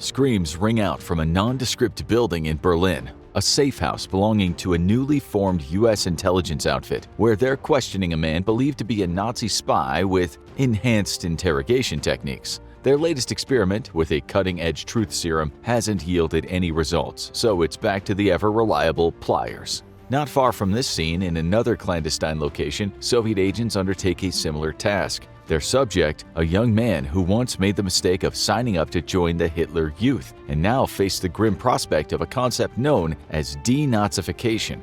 Screams ring out from a nondescript building in Berlin, a safe house belonging to a newly formed U.S. intelligence outfit, where they're questioning a man believed to be a Nazi spy with enhanced interrogation techniques. Their latest experiment with a cutting-edge truth serum hasn't yielded any results, so it's back to the ever-reliable pliers. Not far from this scene, in another clandestine location, Soviet agents undertake a similar task. Their subject, a young man who once made the mistake of signing up to join the Hitler Youth, and now faced the grim prospect of a concept known as denazification.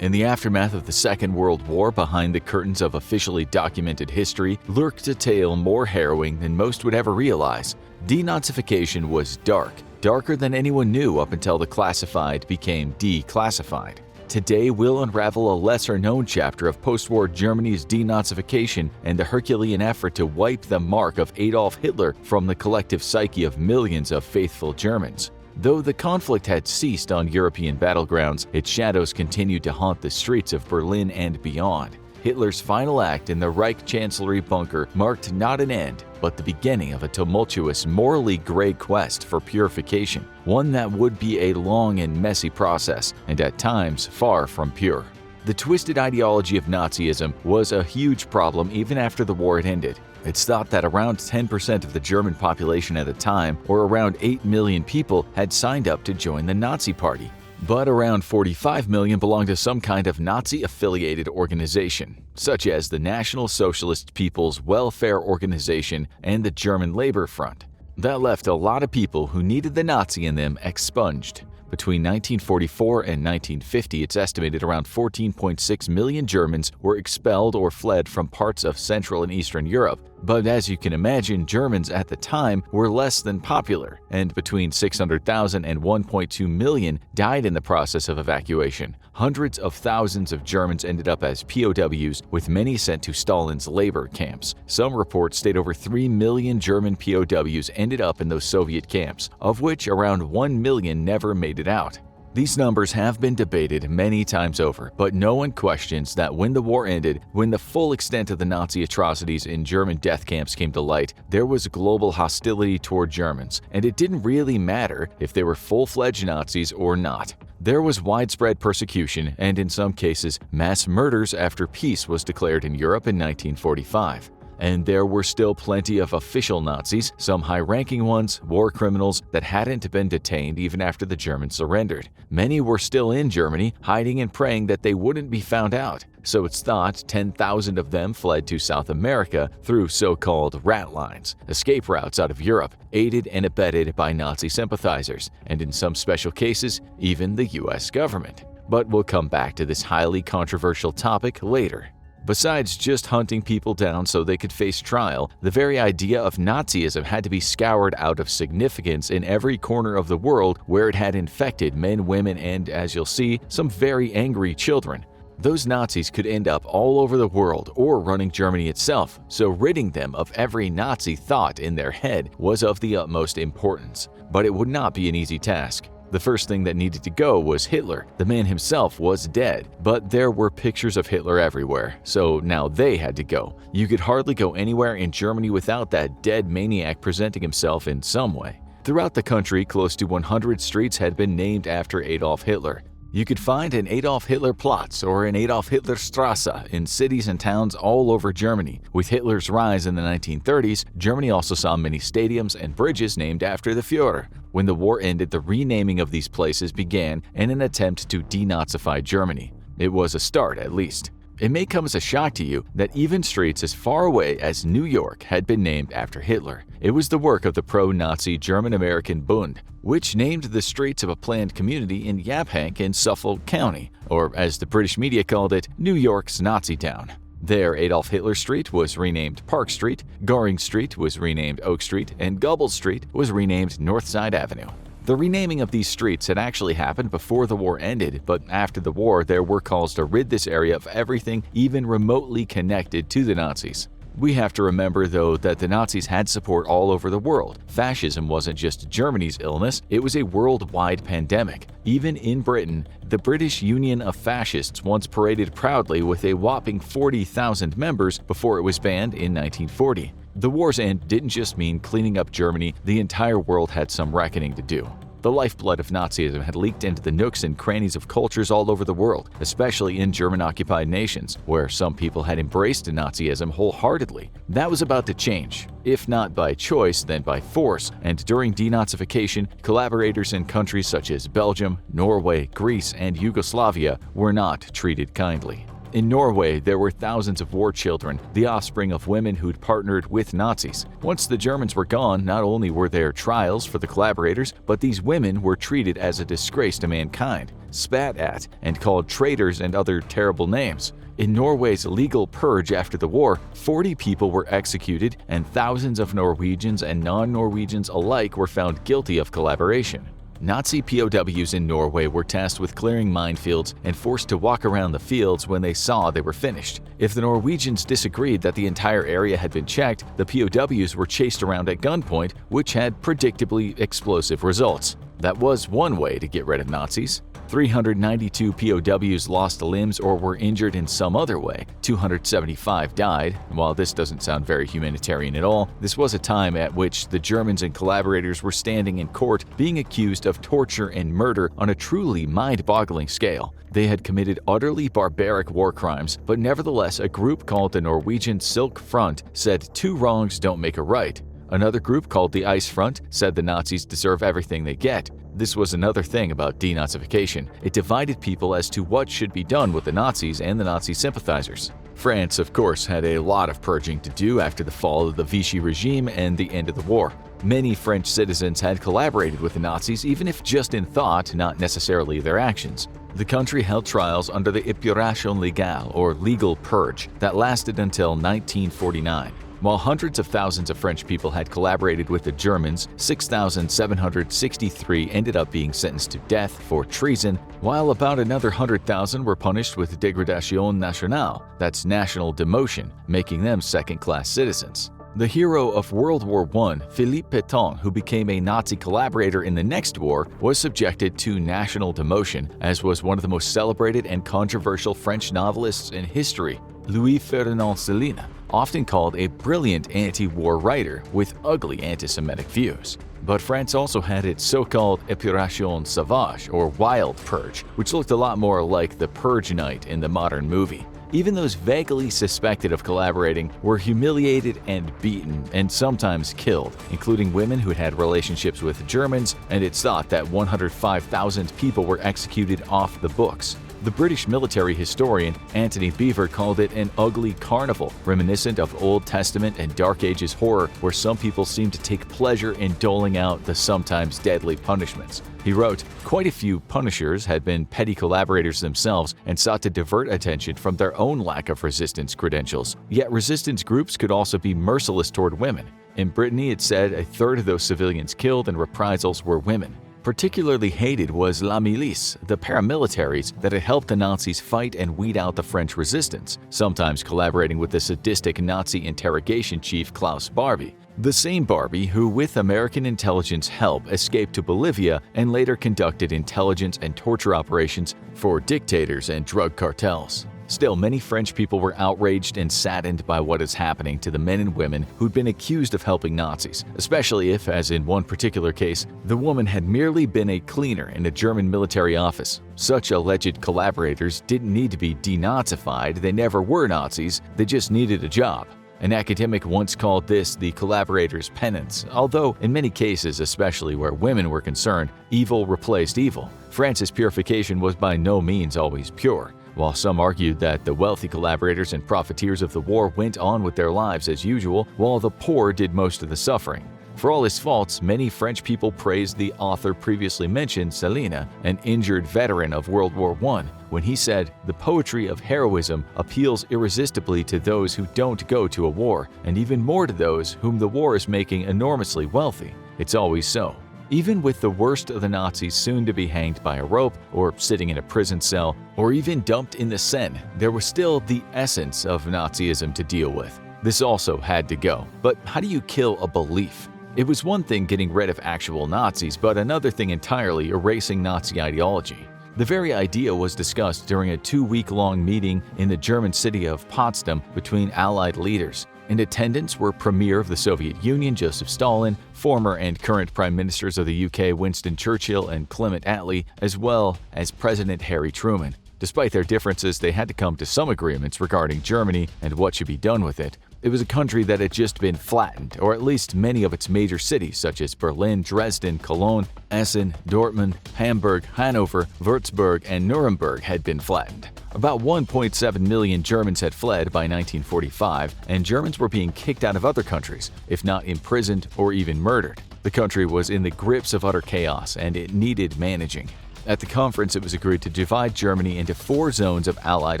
In the aftermath of the Second World War, behind the curtains of officially documented history, lurked a tale more harrowing than most would ever realize. Denazification was dark, darker than anyone knew up until the classified became declassified. Today, we'll unravel a lesser-known chapter of post-war Germany's denazification and the herculean effort to wipe the mark of Adolf Hitler from the collective psyche of millions of faithful Germans. Though the conflict had ceased on European battlegrounds, its shadows continued to haunt the streets of Berlin and beyond. Hitler's final act in the Reich Chancellery bunker marked not an end, but the beginning of a tumultuous, morally gray quest for purification, one that would be a long and messy process, and at times far from pure. The twisted ideology of Nazism was a huge problem even after the war had ended. It's thought that around 10% of the German population at the time, or around 8 million people, had signed up to join the Nazi Party. But around 45 million belonged to some kind of Nazi-affiliated organization, such as the National Socialist People's Welfare Organization and the German Labor Front. That left a lot of people who needed the Nazi in them expunged. Between 1944 and 1950, it's estimated around 14.6 million Germans were expelled or fled from parts of Central and Eastern Europe. But as you can imagine, Germans at the time were less than popular, and between 600,000 and 1.2 million died in the process of evacuation. Hundreds of thousands of Germans ended up as POWs, with many sent to Stalin's labor camps. Some reports state over 3 million German POWs ended up in those Soviet camps, of which around 1 million never made it out. These numbers have been debated many times over, but no one questions that when the war ended, when the full extent of the Nazi atrocities in German death camps came to light, there was global hostility toward Germans, and it didn't really matter if they were full-fledged Nazis or not. There was widespread persecution and, in some cases, mass murders after peace was declared in Europe in 1945. And there were still plenty of official Nazis, some high-ranking ones, war criminals that hadn't been detained even after the Germans surrendered. Many were still in Germany, hiding and praying that they wouldn't be found out. So it's thought 10,000 of them fled to South America through so-called rat lines, escape routes out of Europe, aided and abetted by Nazi sympathizers, and in some special cases, even the US government. But we'll come back to this highly controversial topic later. Besides just hunting people down so they could face trial, the very idea of Nazism had to be scoured out of significance in every corner of the world where it had infected men, women, and, as you'll see, some very angry children. Those Nazis could end up all over the world or running Germany itself, so ridding them of every Nazi thought in their head was of the utmost importance. But it would not be an easy task. The first thing that needed to go was Hitler. The man himself was dead, but there were pictures of Hitler everywhere, so now they had to go. You could hardly go anywhere in Germany without that dead maniac presenting himself in some way. Throughout the country, close to 100 streets had been named after Adolf Hitler. You could find an Adolf Hitler Platz or an Adolf Hitler Straße in cities and towns all over Germany. With Hitler's rise in the 1930s, Germany also saw many stadiums and bridges named after the Führer. When the war ended, the renaming of these places began in an attempt to denazify Germany. It was a start, at least. It may come as a shock to you that even streets as far away as New York had been named after Hitler. It was the work of the pro-Nazi German-American Bund, which named the streets of a planned community in Yaphank in Suffolk County, or as the British media called it, New York's Nazi town. There, Adolf Hitler Street was renamed Park Street, Goring Street was renamed Oak Street, and Goebbels Street was renamed Northside Avenue. The renaming of these streets had actually happened before the war ended, but after the war there were calls to rid this area of everything even remotely connected to the Nazis. We have to remember, though, that the Nazis had support all over the world. Fascism wasn't just Germany's illness, it was a worldwide pandemic. Even in Britain, the British Union of Fascists once paraded proudly with a whopping 40,000 members before it was banned in 1940. The war's end didn't just mean cleaning up Germany, the entire world had some reckoning to do. The lifeblood of Nazism had leaked into the nooks and crannies of cultures all over the world, especially in German-occupied nations, where some people had embraced Nazism wholeheartedly. That was about to change, if not by choice, then by force, and during denazification, collaborators in countries such as Belgium, Norway, Greece, and Yugoslavia were not treated kindly. In Norway, there were thousands of war children, the offspring of women who'd partnered with Nazis. Once the Germans were gone, not only were there trials for the collaborators, but these women were treated as a disgrace to mankind, spat at, and called traitors and other terrible names. In Norway's legal purge after the war, 40 people were executed, and thousands of Norwegians and non-Norwegians alike were found guilty of collaboration. Nazi POWs in Norway were tasked with clearing minefields and forced to walk around the fields when they saw they were finished. If the Norwegians disagreed that the entire area had been checked, the POWs were chased around at gunpoint, which had predictably explosive results. That was one way to get rid of Nazis. 392 POWs lost limbs or were injured in some other way. 275 died. While this doesn't sound very humanitarian at all, this was a time at which the Germans and collaborators were standing in court being accused of torture and murder on a truly mind-boggling scale. They had committed utterly barbaric war crimes, but nevertheless a group called the Norwegian Silk Front said two wrongs don't make a right. Another group called the Ice Front said the Nazis deserve everything they get. This was another thing about denazification. It divided people as to what should be done with the Nazis and the Nazi sympathizers. France, of course, had a lot of purging to do after the fall of the Vichy regime and the end of the war. Many French citizens had collaborated with the Nazis, even if just in thought, not necessarily their actions. The country held trials under the épuration légale, or legal purge, that lasted until 1949. While hundreds of thousands of French people had collaborated with the Germans, 6,763 ended up being sentenced to death for treason, while about another 100,000 were punished with dégradation nationale, that's national demotion, making them second-class citizens. The hero of World War I, Philippe Pétain, who became a Nazi collaborator in the next war, was subjected to national demotion, as was one of the most celebrated and controversial French novelists in history, Louis-Ferdinand Céline, often called a brilliant anti-war writer with ugly anti-Semitic views. But France also had its so-called épuration sauvage, or wild purge, which looked a lot more like the Purge Night in the modern movie. Even those vaguely suspected of collaborating were humiliated and beaten and sometimes killed, including women who had relationships with Germans, and it's thought that 105,000 people were executed off the books. The British military historian Anthony Beevor called it an ugly carnival, reminiscent of Old Testament and Dark Ages horror, where some people seem to take pleasure in doling out the sometimes deadly punishments. He wrote, "Quite a few punishers had been petty collaborators themselves and sought to divert attention from their own lack of resistance credentials. Yet resistance groups could also be merciless toward women. In Brittany, it said a third of those civilians killed in reprisals were women. Particularly hated was La Milice, the paramilitaries that had helped the Nazis fight and weed out the French resistance, sometimes collaborating with the sadistic Nazi interrogation chief Klaus Barbie. The same Barbie who, with American intelligence help, escaped to Bolivia and later conducted intelligence and torture operations for dictators and drug cartels. Still, many French people were outraged and saddened by what is happening to the men and women who'd been accused of helping Nazis, especially if, as in one particular case, the woman had merely been a cleaner in a German military office. Such alleged collaborators didn't need to be denazified, they never were Nazis, they just needed a job. An academic once called this the collaborator's penance, although in many cases, especially where women were concerned, evil replaced evil. France's purification was by no means always pure. While some argued that the wealthy collaborators and profiteers of the war went on with their lives as usual, while the poor did most of the suffering. For all his faults, many French people praised the author previously mentioned, Céline, an injured veteran of World War I, when he said, "The poetry of heroism appeals irresistibly to those who don't go to a war, and even more to those whom the war is making enormously wealthy. It's always so." Even with the worst of the Nazis soon to be hanged by a rope, or sitting in a prison cell, or even dumped in the Seine, there was still the essence of Nazism to deal with. This also had to go. But how do you kill a belief? It was one thing getting rid of actual Nazis, but another thing entirely erasing Nazi ideology. The very idea was discussed during a 2-week-long meeting in the German city of Potsdam between Allied leaders. In attendance were Premier of the Soviet Union Joseph Stalin, former and current Prime Ministers of the UK Winston Churchill and Clement Attlee, as well as President Harry Truman. Despite their differences, they had to come to some agreements regarding Germany and what should be done with it. It was a country that had just been flattened, or at least many of its major cities such as Berlin, Dresden, Cologne, Essen, Dortmund, Hamburg, Hanover, Würzburg, and Nuremberg had been flattened. About 1.7 million Germans had fled by 1945, and Germans were being kicked out of other countries, if not imprisoned or even murdered. The country was in the grips of utter chaos, and it needed managing. At the conference, it was agreed to divide Germany into 4 zones of Allied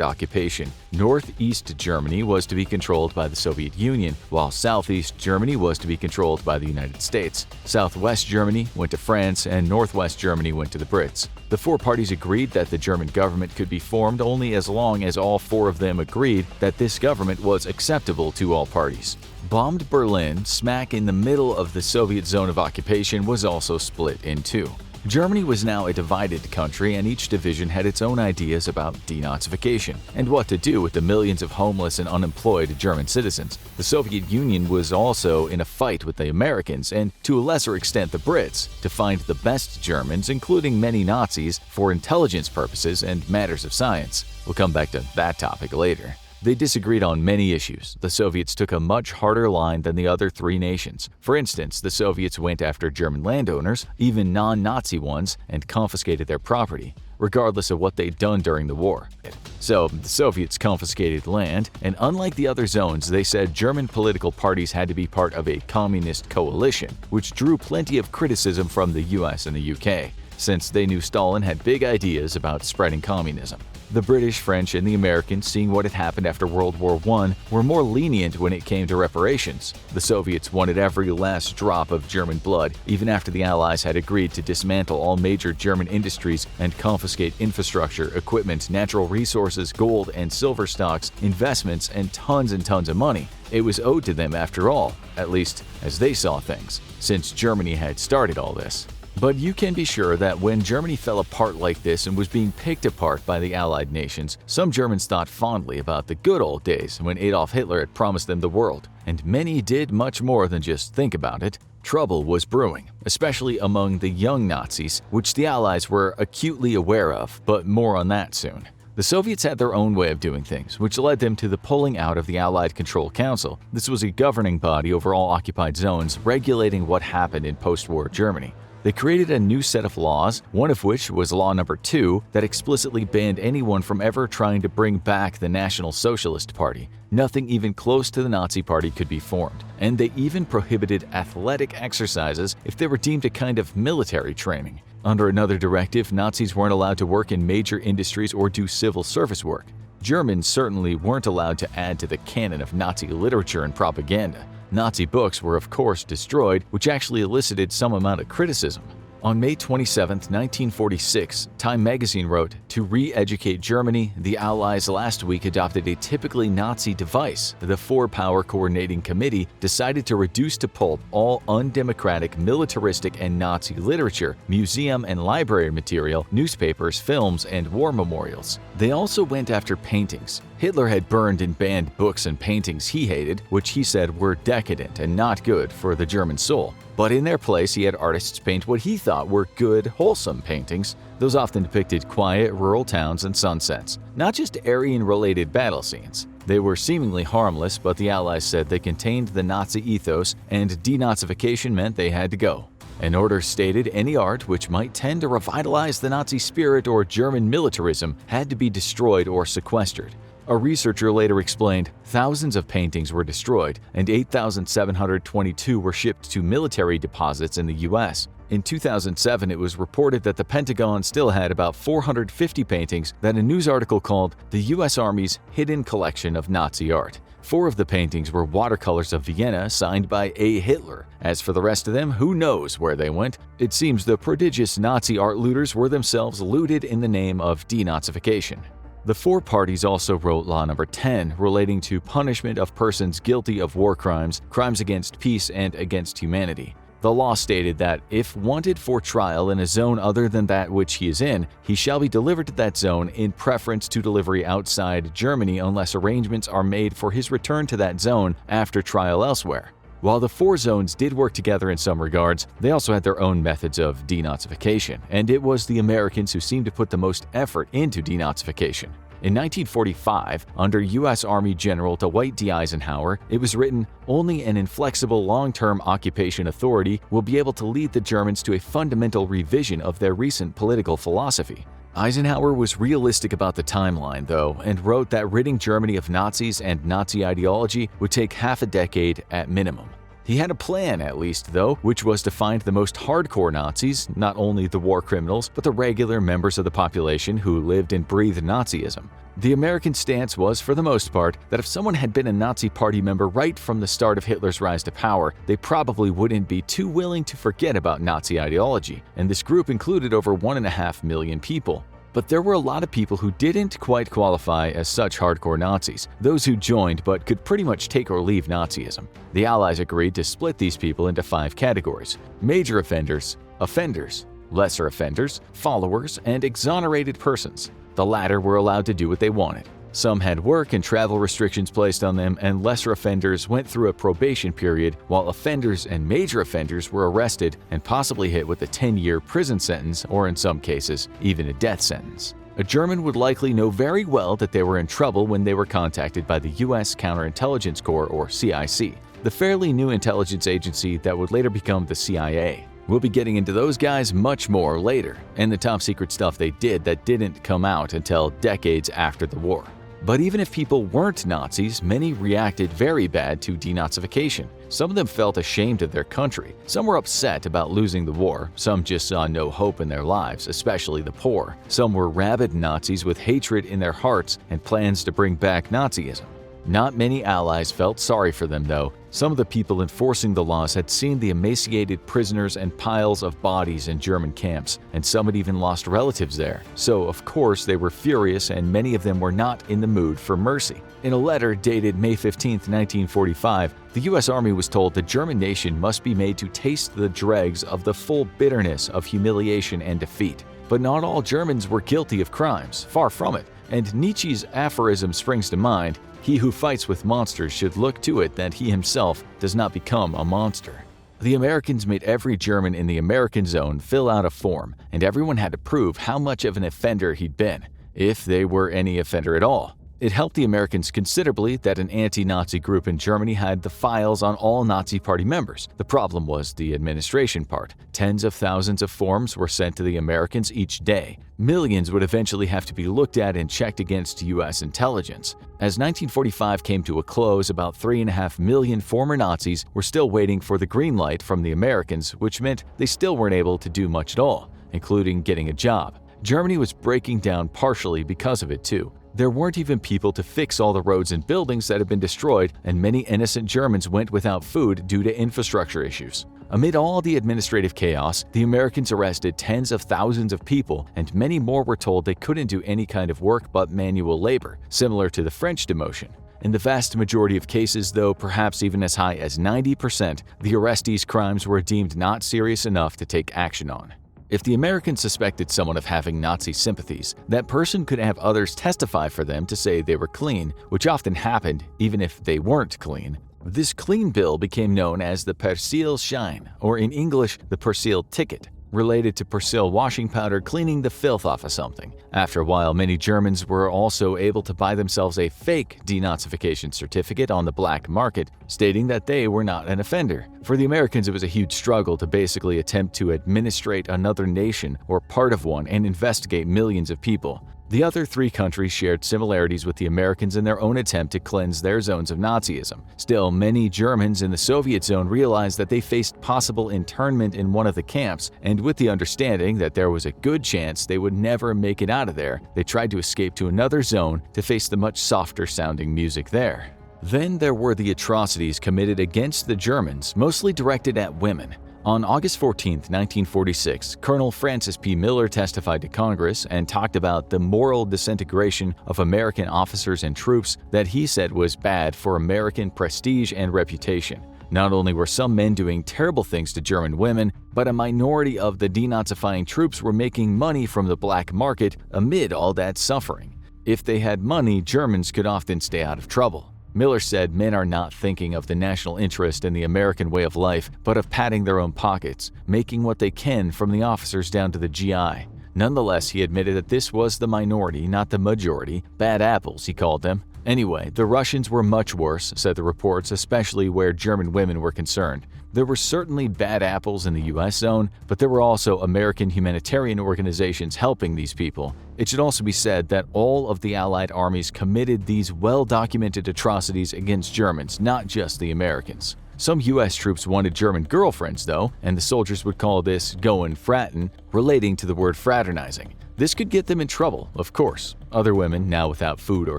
occupation. Northeast Germany was to be controlled by the Soviet Union, while Southeast Germany was to be controlled by the United States. Southwest Germany went to France, and Northwest Germany went to the Brits. The 4 parties agreed that the German government could be formed only as long as all 4 of them agreed that this government was acceptable to all parties. Bombed Berlin, smack in the middle of the Soviet zone of occupation, was also split in 2. Germany was now a divided country, and each division had its own ideas about denazification and what to do with the millions of homeless and unemployed German citizens. The Soviet Union was also in a fight with the Americans and, to a lesser extent, the Brits, to find the best Germans, including many Nazis, for intelligence purposes and matters of science. We'll come back to that topic later. They disagreed on many issues. The Soviets took a much harder line than the other 3 nations. For instance, the Soviets went after German landowners, even non-Nazi ones, and confiscated their property, regardless of what they'd done during the war. So, the Soviets confiscated land, and unlike the other zones, they said German political parties had to be part of a communist coalition, which drew plenty of criticism from the US and the UK, since they knew Stalin had big ideas about spreading communism. The British, French, and the Americans, seeing what had happened after World War I, were more lenient when it came to reparations. The Soviets wanted every last drop of German blood, even after the Allies had agreed to dismantle all major German industries and confiscate infrastructure, equipment, natural resources, gold and silver stocks, investments, and tons of money. It was owed to them after all, at least as they saw things, since Germany had started all this. But you can be sure that when Germany fell apart like this and was being picked apart by the Allied nations, some Germans thought fondly about the good old days when Adolf Hitler had promised them the world, and many did much more than just think about it. Trouble was brewing, especially among the young Nazis, which the Allies were acutely aware of, but more on that soon. The Soviets had their own way of doing things, which led them to the pulling out of the Allied Control Council. This was a governing body over all occupied zones, regulating what happened in post-war Germany. They created a new set of laws, one of which was Law Number 2, that explicitly banned anyone from ever trying to bring back the National Socialist Party. Nothing even close to the Nazi Party could be formed, and they even prohibited athletic exercises if they were deemed a kind of military training. Under another directive, Nazis weren't allowed to work in major industries or do civil service work. Germans certainly weren't allowed to add to the canon of Nazi literature and propaganda. Nazi books were of course destroyed, which actually elicited some amount of criticism. On May 27, 1946, Time magazine wrote, "To re-educate Germany, the Allies last week adopted a typically Nazi device. The 4-power coordinating committee decided to reduce to pulp all undemocratic, militaristic, and Nazi literature, museum and library material, newspapers, films, and war memorials. They also went after paintings. Hitler had burned and banned books and paintings he hated, which he said were decadent and not good for the German soul. But in their place, he had artists paint what he thought were good, wholesome paintings. Those often depicted quiet, rural towns and sunsets, not just Aryan-related battle scenes. They were seemingly harmless, but the Allies said they contained the Nazi ethos, and denazification meant they had to go. An order stated any art which might tend to revitalize the Nazi spirit or German militarism had to be destroyed or sequestered. A researcher later explained, thousands of paintings were destroyed and 8,722 were shipped to military deposits in the US. In 2007, it was reported that the Pentagon still had about 450 paintings that a news article called the US Army's Hidden Collection of Nazi Art. 4 of the paintings were watercolors of Vienna signed by A. Hitler. As for the rest of them, who knows where they went? It seems the prodigious Nazi art looters were themselves looted in the name of denazification. The 4 parties also wrote Law Number 10 relating to punishment of persons guilty of war crimes, crimes against peace, and against humanity. The law stated that if wanted for trial in a zone other than that which he is in, he shall be delivered to that zone in preference to delivery outside Germany unless arrangements are made for his return to that zone after trial elsewhere. While the four zones did work together in some regards, they also had their own methods of denazification, and it was the Americans who seemed to put the most effort into denazification. In 1945, under U.S. Army General Dwight D. Eisenhower, it was written, "Only an inflexible long-term occupation authority will be able to lead the Germans to a fundamental revision of their recent political philosophy." Eisenhower was realistic about the timeline, though, and wrote that ridding Germany of Nazis and Nazi ideology would take half a decade at minimum. He had a plan, at least, though, which was to find the most hardcore Nazis, not only the war criminals, but the regular members of the population who lived and breathed Nazism. The American stance was, for the most part, that if someone had been a Nazi Party member right from the start of Hitler's rise to power, they probably wouldn't be too willing to forget about Nazi ideology, and this group included over 1.5 million people. But there were a lot of people who didn't quite qualify as such hardcore Nazis, those who joined but could pretty much take or leave Nazism. The Allies agreed to split these people into 5 categories: major offenders, offenders, lesser offenders, followers, and exonerated persons. The latter were allowed to do what they wanted. Some had work and travel restrictions placed on them, and lesser offenders went through a probation period, while offenders and major offenders were arrested and possibly hit with a 10-year prison sentence, or in some cases, even a death sentence. A German would likely know very well that they were in trouble when they were contacted by the U.S. Counterintelligence Corps, or CIC, the fairly new intelligence agency that would later become the CIA. We'll be getting into those guys much more later, and the top secret stuff they did that didn't come out until decades after the war. But even if people weren't Nazis, many reacted very bad to denazification. Some of them felt ashamed of their country. Some were upset about losing the war. Some just saw no hope in their lives, especially the poor. Some were rabid Nazis with hatred in their hearts and plans to bring back Nazism. Not many allies felt sorry for them, though. Some of the people enforcing the laws had seen the emaciated prisoners and piles of bodies in German camps, and some had even lost relatives there. So, of course, they were furious, and many of them were not in the mood for mercy. In a letter dated May 15, 1945, the U.S. Army was told the German nation must be made to taste the dregs of the full bitterness of humiliation and defeat. But not all Germans were guilty of crimes, far from it, and Nietzsche's aphorism springs to mind: "He who fights with monsters should look to it that he himself does not become a monster." The Americans made every German in the American zone fill out a form, and everyone had to prove how much of an offender he'd been, if they were any offender at all. It helped the Americans considerably that an anti-Nazi group in Germany had the files on all Nazi Party members. The problem was the administration part. Tens of thousands of forms were sent to the Americans each day. Millions would eventually have to be looked at and checked against U.S. intelligence. As 1945 came to a close, about 3.5 million former Nazis were still waiting for the green light from the Americans, which meant they still weren't able to do much at all, including getting a job. Germany was breaking down partially because of it too. There weren't even people to fix all the roads and buildings that had been destroyed, and many innocent Germans went without food due to infrastructure issues. Amid all the administrative chaos, the Americans arrested tens of thousands of people, and many more were told they couldn't do any kind of work but manual labor, similar to the French demotion. In the vast majority of cases, though perhaps even as high as 90%, the arrestees' crimes were deemed not serious enough to take action on. If the Americans suspected someone of having Nazi sympathies, that person could have others testify for them to say they were clean, which often happened even if they weren't clean. This clean bill became known as the Persil-Schein, or in English, the Persil ticket, related to Persil washing powder cleaning the filth off of something. After a while, many Germans were also able to buy themselves a fake denazification certificate on the black market, stating that they were not an offender. For the Americans, it was a huge struggle to basically attempt to administrate another nation or part of one and investigate millions of people. The other 3 countries shared similarities with the Americans in their own attempt to cleanse their zones of Nazism. Still, many Germans in the Soviet zone realized that they faced possible internment in one of the camps, and with the understanding that there was a good chance they would never make it out of there, they tried to escape to another zone to face the much softer-sounding music there. Then there were the atrocities committed against the Germans, mostly directed at women. On August 14, 1946, Colonel Francis P. Miller testified to Congress and talked about the moral disintegration of American officers and troops that he said was bad for American prestige and reputation. Not only were some men doing terrible things to German women, but a minority of the denazifying troops were making money from the black market amid all that suffering. If they had money, Germans could often stay out of trouble. Miller said men are not thinking of the national interest in the American way of life, but of padding their own pockets, making what they can from the officers down to the GI. Nonetheless, he admitted that this was the minority, not the majority. Bad apples, he called them. Anyway, the Russians were much worse, said the reports, especially where German women were concerned. There were certainly bad apples in the US zone, but there were also American humanitarian organizations helping these people. It should also be said that all of the Allied armies committed these well-documented atrocities against Germans, not just the Americans. Some US troops wanted German girlfriends, though, and the soldiers would call this goin' fratin', relating to the word fraternizing. This could get them in trouble, of course. Other women, now without food or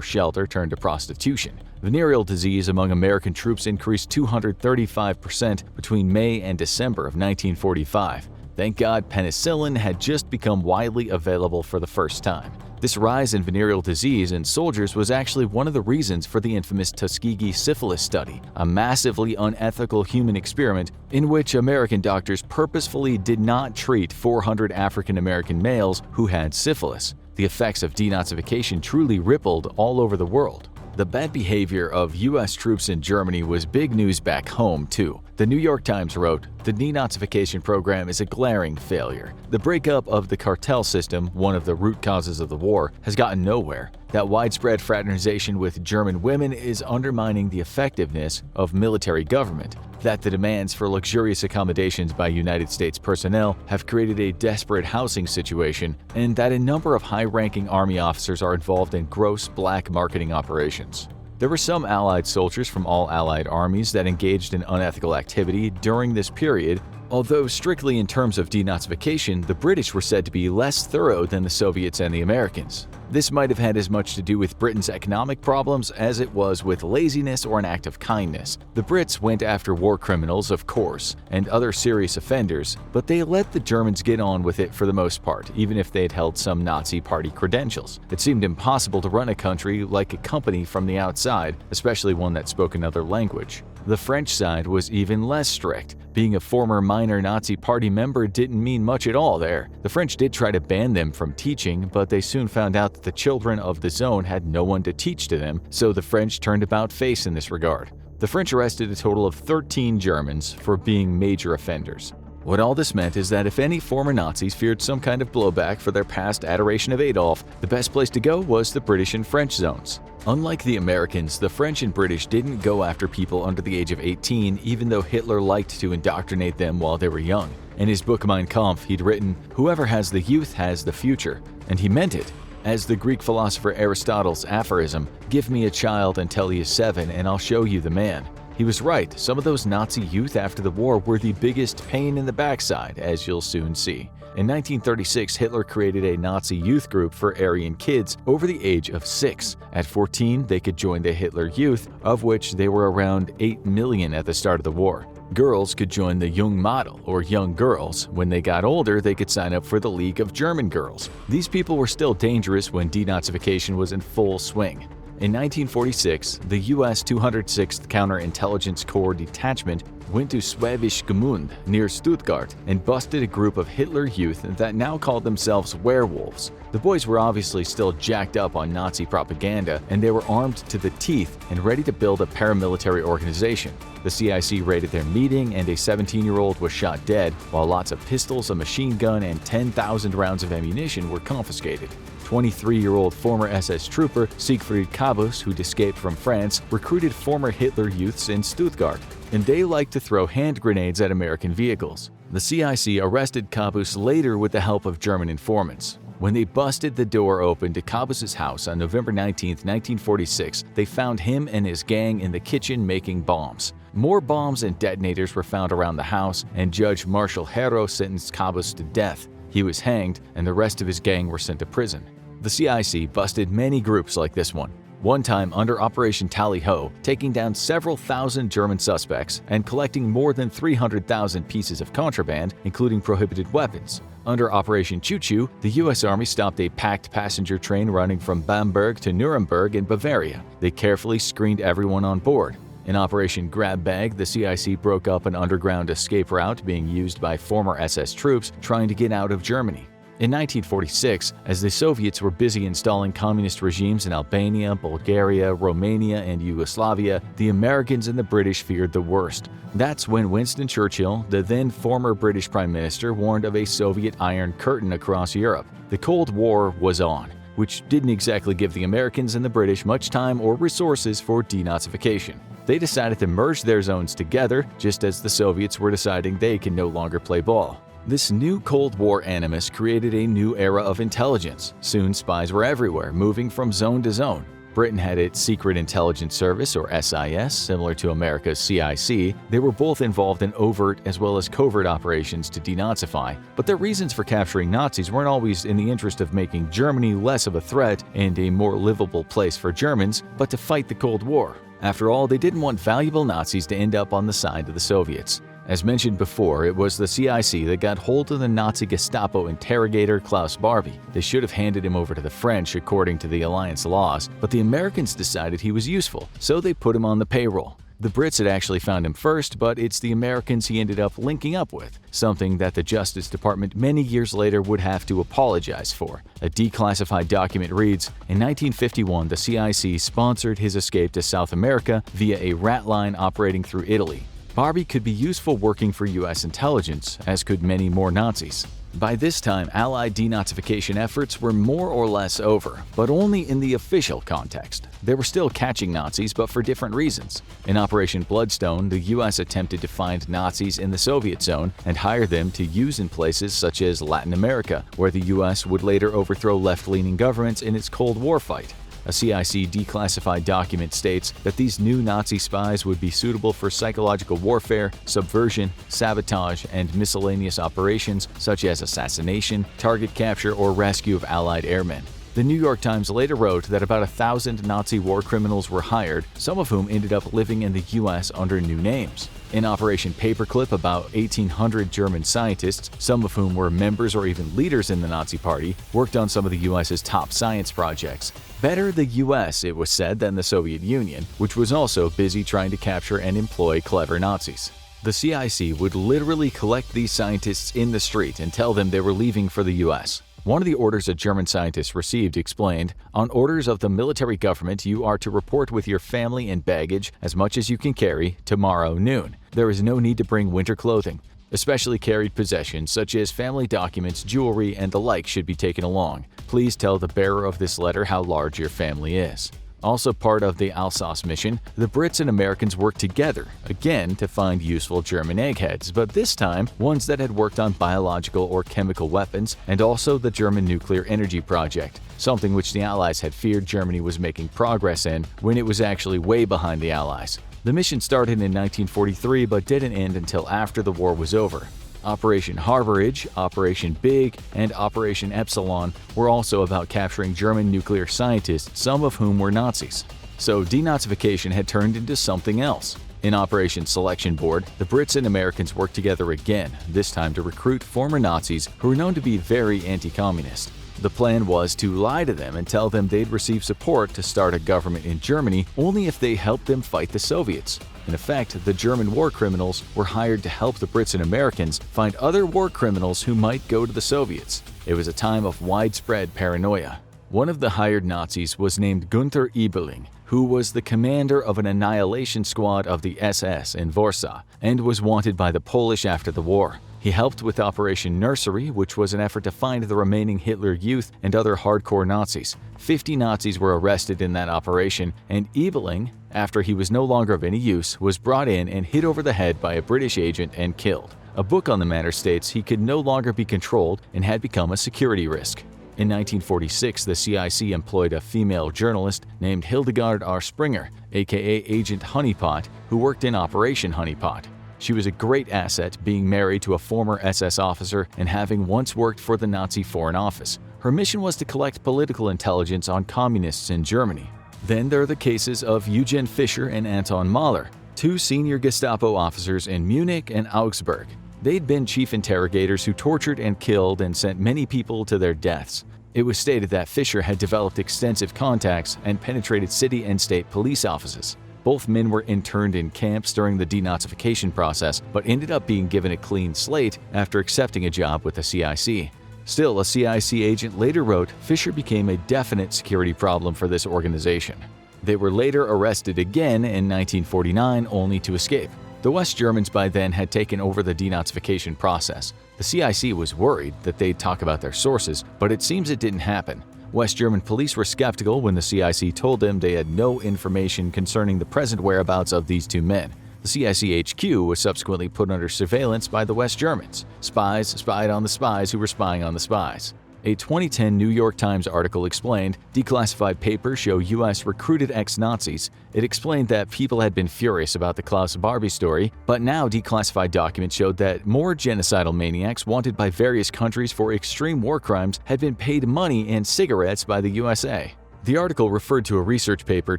shelter, turned to prostitution. Venereal disease among American troops increased 235% between May and December of 1945. Thank God penicillin had just become widely available for the first time. This rise in venereal disease in soldiers was actually one of the reasons for the infamous Tuskegee syphilis study, a massively unethical human experiment in which American doctors purposefully did not treat 400 African American males who had syphilis. The effects of denazification truly rippled all over the world. The bad behavior of US troops in Germany was big news back home, too. The New York Times wrote, "The denazification program is a glaring failure. The breakup of the cartel system, one of the root causes of the war, has gotten nowhere. That widespread fraternization with German women is undermining the effectiveness of military government. That the demands for luxurious accommodations by United States personnel have created a desperate housing situation, and that a number of high-ranking army officers are involved in gross black marketing operations." There were some Allied soldiers from all Allied armies that engaged in unethical activity during this period, although strictly in terms of denazification, the British were said to be less thorough than the Soviets and the Americans. This might have had as much to do with Britain's economic problems as it was with laziness or an act of kindness. The Brits went after war criminals, of course, and other serious offenders, but they let the Germans get on with it for the most part, even if they'd held some Nazi party credentials. It seemed impossible to run a country like a company from the outside, especially one that spoke another language. The French side was even less strict. Being a former minor Nazi party member didn't mean much at all there. The French did try to ban them from teaching, but they soon found out that the children of the zone had no one to teach to them, so the French turned about face in this regard. The French arrested a total of 13 Germans for being major offenders. What all this meant is that if any former Nazis feared some kind of blowback for their past adoration of Adolf, the best place to go was the British and French zones. Unlike the Americans, the French and British didn't go after people under the age of 18, even though Hitler liked to indoctrinate them while they were young. In his book Mein Kampf, he'd written, "Whoever has the youth has the future," and he meant it. As the Greek philosopher Aristotle's aphorism, "Give me a child until he is 7 and I'll show you the man." He was right, some of those Nazi youth after the war were the biggest pain in the backside, as you'll soon see. In 1936, Hitler created a Nazi youth group for Aryan kids over the age of 6. At 14, they could join the Hitler Youth, of which there were around 8 million at the start of the war. Girls could join the Jung Model, or Young Girls. When they got older, they could sign up for the League of German Girls. These people were still dangerous when denazification was in full swing. In 1946, the U.S. 206th Counterintelligence Corps Detachment went to Schwäbisch Gmünd near Stuttgart and busted a group of Hitler Youth that now called themselves werewolves. The boys were obviously still jacked up on Nazi propaganda, and they were armed to the teeth and ready to build a paramilitary organization. The CIC raided their meeting, and a 17-year-old was shot dead, while lots of pistols, a machine gun, and 10,000 rounds of ammunition were confiscated. 23-year-old former SS trooper Siegfried Kabus, who'd escaped from France, recruited former Hitler Youths in Stuttgart, and they liked to throw hand grenades at American vehicles. The CIC arrested Kabus later with the help of German informants. When they busted the door open to Kabus's house on November 19, 1946, they found him and his gang in the kitchen making bombs. More bombs and detonators were found around the house, and Judge Marshal Herro sentenced Kabus to death. He was hanged, and the rest of his gang were sent to prison. The CIC busted many groups like this one. One time under Operation Tally Ho, taking down several thousand German suspects and collecting more than 300,000 pieces of contraband, including prohibited weapons. Under Operation Choo Choo, the U.S. Army stopped a packed passenger train running from Bamberg to Nuremberg in Bavaria. They carefully screened everyone on board. In Operation Grab Bag, the CIC broke up an underground escape route being used by former SS troops trying to get out of Germany. In 1946, as the Soviets were busy installing communist regimes in Albania, Bulgaria, Romania, and Yugoslavia, the Americans and the British feared the worst. That's when Winston Churchill, the then former British Prime Minister, warned of a Soviet Iron Curtain across Europe. The Cold War was on, which didn't exactly give the Americans and the British much time or resources for denazification. They decided to merge their zones together, just as the Soviets were deciding they can no longer play ball. This new Cold War animus created a new era of intelligence. Soon spies were everywhere, moving from zone to zone. Britain had its Secret Intelligence Service, or SIS, similar to America's CIC. They were both involved in overt as well as covert operations to denazify, but their reasons for capturing Nazis weren't always in the interest of making Germany less of a threat and a more livable place for Germans, but to fight the Cold War. After all, they didn't want valuable Nazis to end up on the side of the Soviets. As mentioned before, it was the CIC that got hold of the Nazi Gestapo interrogator Klaus Barbie. They should have handed him over to the French according to the Alliance laws, but the Americans decided he was useful, so they put him on the payroll. The Brits had actually found him first, but it's the Americans he ended up linking up with, something that the Justice Department many years later would have to apologize for. A declassified document reads, "In 1951, the CIC sponsored his escape to South America via a rat line operating through Italy. Barbie could be useful working for U.S. intelligence, as could many more Nazis." By this time, Allied denazification efforts were more or less over, but only in the official context. They were still catching Nazis, but for different reasons. In Operation Bloodstone, the U.S. attempted to find Nazis in the Soviet zone and hire them to use in places such as Latin America, where the U.S. would later overthrow left-leaning governments in its Cold War fight. A CIC declassified document states that these new Nazi spies would be suitable for psychological warfare, subversion, sabotage, and miscellaneous operations such as assassination, target capture, or rescue of Allied airmen. The New York Times later wrote that about 1,000 Nazi war criminals were hired, some of whom ended up living in the U.S. under new names. In Operation Paperclip, about 1,800 German scientists, some of whom were members or even leaders in the Nazi Party, worked on some of the U.S.'s top science projects. Better the U.S., it was said, than the Soviet Union, which was also busy trying to capture and employ clever Nazis. The CIC would literally collect these scientists in the street and tell them they were leaving for the U.S. One of the orders a German scientist received explained, "On orders of the military government, you are to report with your family and baggage as much as you can carry tomorrow noon. There is no need to bring winter clothing. Especially carried possessions such as family documents, jewelry, and the like should be taken along. Please tell the bearer of this letter how large your family is." Also part of the Alsace mission, the Brits and Americans worked together, again to find useful German eggheads, but this time ones that had worked on biological or chemical weapons and also the German nuclear energy project, something which the Allies had feared Germany was making progress in when it was actually way behind the Allies. The mission started in 1943 but didn't end until after the war was over. Operation Harborage, Operation Big, and Operation Epsilon were also about capturing German nuclear scientists, some of whom were Nazis. So denazification had turned into something else. In Operation Selection Board, the Brits and Americans worked together again, this time to recruit former Nazis who were known to be very anti-communist. The plan was to lie to them and tell them they'd receive support to start a government in Germany only if they helped them fight the Soviets. In effect, the German war criminals were hired to help the Brits and Americans find other war criminals who might go to the Soviets. It was a time of widespread paranoia. One of the hired Nazis was named Gunther Ebeling, who was the commander of an annihilation squad of the SS in Warsaw and was wanted by the Polish after the war. He helped with Operation Nursery, which was an effort to find the remaining Hitler Youth and other hardcore Nazis. 50 Nazis were arrested in that operation, and Ebeling, after he was no longer of any use, was brought in and hit over the head by a British agent and killed. A book on the matter states he could no longer be controlled and had become a security risk. In 1946, the CIC employed a female journalist named Hildegard R. Springer, aka Agent Honeypot, who worked in Operation Honeypot. She was a great asset, being married to a former SS officer and having once worked for the Nazi Foreign Office. Her mission was to collect political intelligence on communists in Germany. Then there are the cases of Eugen Fischer and Anton Mahler, two senior Gestapo officers in Munich and Augsburg. They'd been chief interrogators who tortured and killed and sent many people to their deaths. It was stated that Fischer had developed extensive contacts and penetrated city and state police offices. Both men were interned in camps during the denazification process, but ended up being given a clean slate after accepting a job with the CIC. Still, a CIC agent later wrote, Fisher became a definite security problem for this organization. They were later arrested again in 1949, only to escape. The West Germans by then had taken over the denazification process. The CIC was worried that they'd talk about their sources, but it seems it didn't happen. West German police were skeptical when the CIC told them they had no information concerning the present whereabouts of these two men. The CIC HQ was subsequently put under surveillance by the West Germans. Spies spied on the spies who were spying on the spies. A 2010 New York Times article explained, declassified papers show U.S. recruited ex-Nazis. It explained that people had been furious about the Klaus Barbie story, but now declassified documents showed that more genocidal maniacs wanted by various countries for extreme war crimes had been paid money and cigarettes by the USA. The article referred to a research paper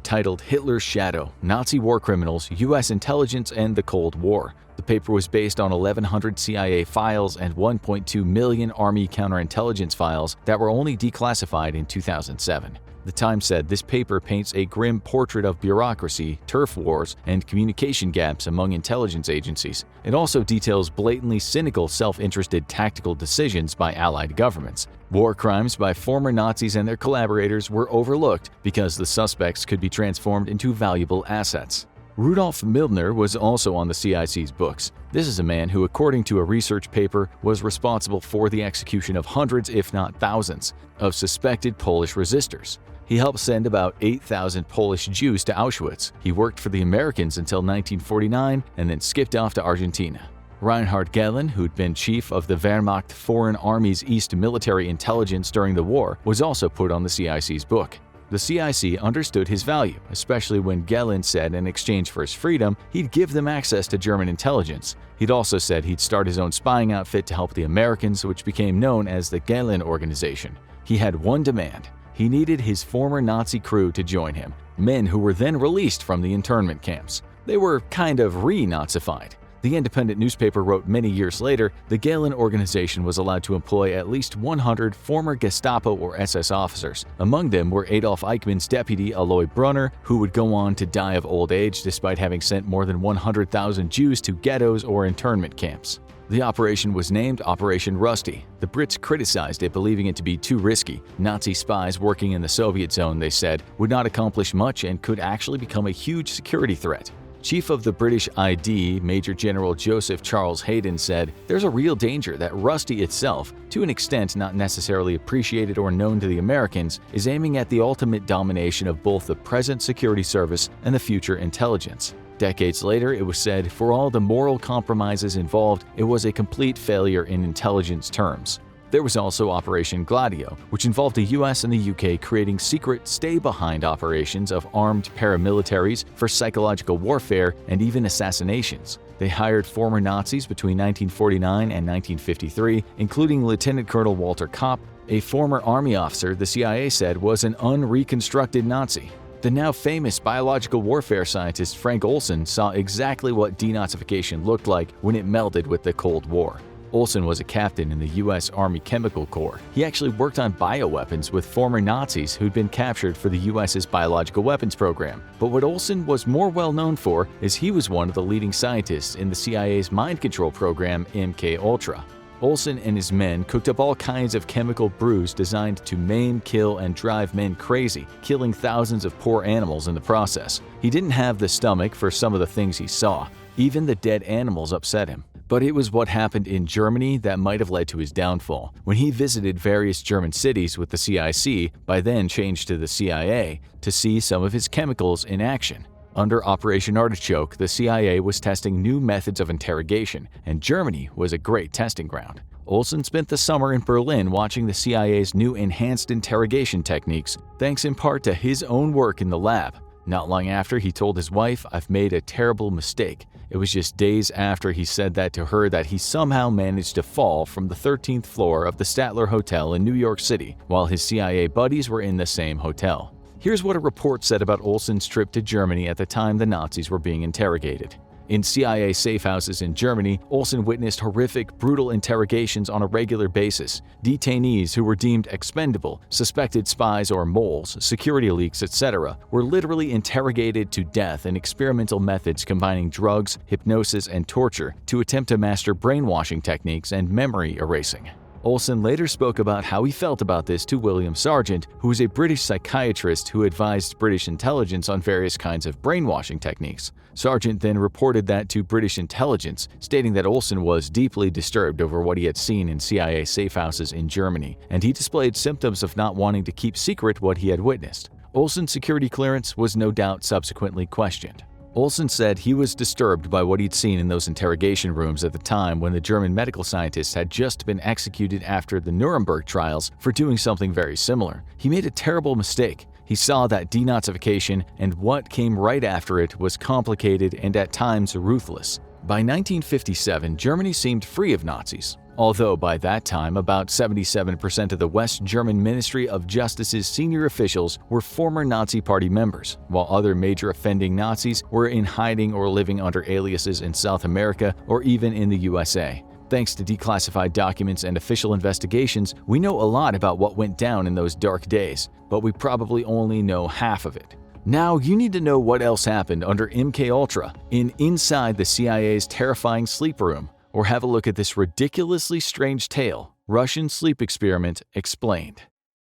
titled Hitler's Shadow, Nazi War Criminals, U.S. Intelligence and the Cold War. The paper was based on 1,100 CIA files and 1.2 million Army counterintelligence files that were only declassified in 2007. The Times said this paper paints a grim portrait of bureaucracy, turf wars, and communication gaps among intelligence agencies. It also details blatantly cynical, self-interested tactical decisions by Allied governments. War crimes by former Nazis and their collaborators were overlooked because the suspects could be transformed into valuable assets. Rudolf Milner was also on the CIC's books. This is a man who, according to a research paper, was responsible for the execution of hundreds, if not thousands, of suspected Polish resistors. He helped send about 8,000 Polish Jews to Auschwitz. He worked for the Americans until 1949 and then skipped off to Argentina. Reinhard Gehlen, who'd been chief of the Wehrmacht Foreign Armies East Military Intelligence during the war, was also put on the CIC's book. The CIC understood his value, especially when Gehlen said in exchange for his freedom, he'd give them access to German intelligence. He'd also said he'd start his own spying outfit to help the Americans, which became known as the Gehlen Organization. He had one demand. He needed his former Nazi crew to join him, men who were then released from the internment camps. They were kind of re-Nazified. The Independent newspaper wrote many years later, the Gehlen organization was allowed to employ at least 100 former Gestapo or SS officers. Among them were Adolf Eichmann's deputy Aloy Brunner, who would go on to die of old age despite having sent more than 100,000 Jews to ghettos or internment camps. The operation was named Operation Rusty. The Brits criticized it, believing it to be too risky. Nazi spies working in the Soviet zone, they said, would not accomplish much and could actually become a huge security threat. Chief of the British ID, Major General Joseph Charles Hayden, said, "There's a real danger that Rusty itself, to an extent not necessarily appreciated or known to the Americans, is aiming at the ultimate domination of both the present security service and the future intelligence." Decades later, it was said, for all the moral compromises involved, it was a complete failure in intelligence terms. There was also Operation Gladio, which involved the US and the UK creating secret stay-behind operations of armed paramilitaries for psychological warfare and even assassinations. They hired former Nazis between 1949 and 1953, including Lieutenant Colonel Walter Kopp, a former Army officer the CIA said was an unreconstructed Nazi. The now famous biological warfare scientist Frank Olson saw exactly what denazification looked like when it melded with the Cold War. Olson was a captain in the U.S. Army Chemical Corps. He actually worked on bioweapons with former Nazis who'd been captured for the U.S.'s biological weapons program. But what Olson was more well known for is he was one of the leading scientists in the CIA's mind control program MKUltra. Olson and his men cooked up all kinds of chemical brews designed to maim, kill, and drive men crazy, killing thousands of poor animals in the process. He didn't have the stomach for some of the things he saw. Even the dead animals upset him. But it was what happened in Germany that might have led to his downfall. When he visited various German cities with the CIC, by then changed to the CIA, to see some of his chemicals in action. Under Operation Artichoke, the CIA was testing new methods of interrogation, and Germany was a great testing ground. Olson spent the summer in Berlin watching the CIA's new enhanced interrogation techniques, thanks in part to his own work in the lab. Not long after, he told his wife, "I've made a terrible mistake." It was just days after he said that to her that he somehow managed to fall from the 13th floor of the Statler Hotel in New York City, while his CIA buddies were in the same hotel. Here's what a report said about Olson's trip to Germany at the time the Nazis were being interrogated. In CIA safe houses in Germany, Olsen witnessed horrific, brutal interrogations on a regular basis. Detainees who were deemed expendable, suspected spies or moles, security leaks, etc., were literally interrogated to death in experimental methods combining drugs, hypnosis, and torture to attempt to master brainwashing techniques and memory erasing. Olsen later spoke about how he felt about this to William Sargent, who was a British psychiatrist who advised British intelligence on various kinds of brainwashing techniques. Sargent then reported that to British intelligence, stating that Olsen was deeply disturbed over what he had seen in CIA safe houses in Germany, and he displayed symptoms of not wanting to keep secret what he had witnessed. Olsen's security clearance was no doubt subsequently questioned. Olsen said he was disturbed by what he'd seen in those interrogation rooms at the time when the German medical scientists had just been executed after the Nuremberg trials for doing something very similar. He made a terrible mistake. He saw that denazification and what came right after it was complicated and at times ruthless. By 1957, Germany seemed free of Nazis. Although by that time, about 77% of the West German Ministry of Justice's senior officials were former Nazi Party members, while other major offending Nazis were in hiding or living under aliases in South America or even in the USA. Thanks to declassified documents and official investigations, we know a lot about what went down in those dark days, but we probably only know half of it. Now you need to know what else happened under MKUltra inside the CIA's terrifying sleep room, or have a look at this ridiculously strange tale, Russian Sleep Experiment Explained.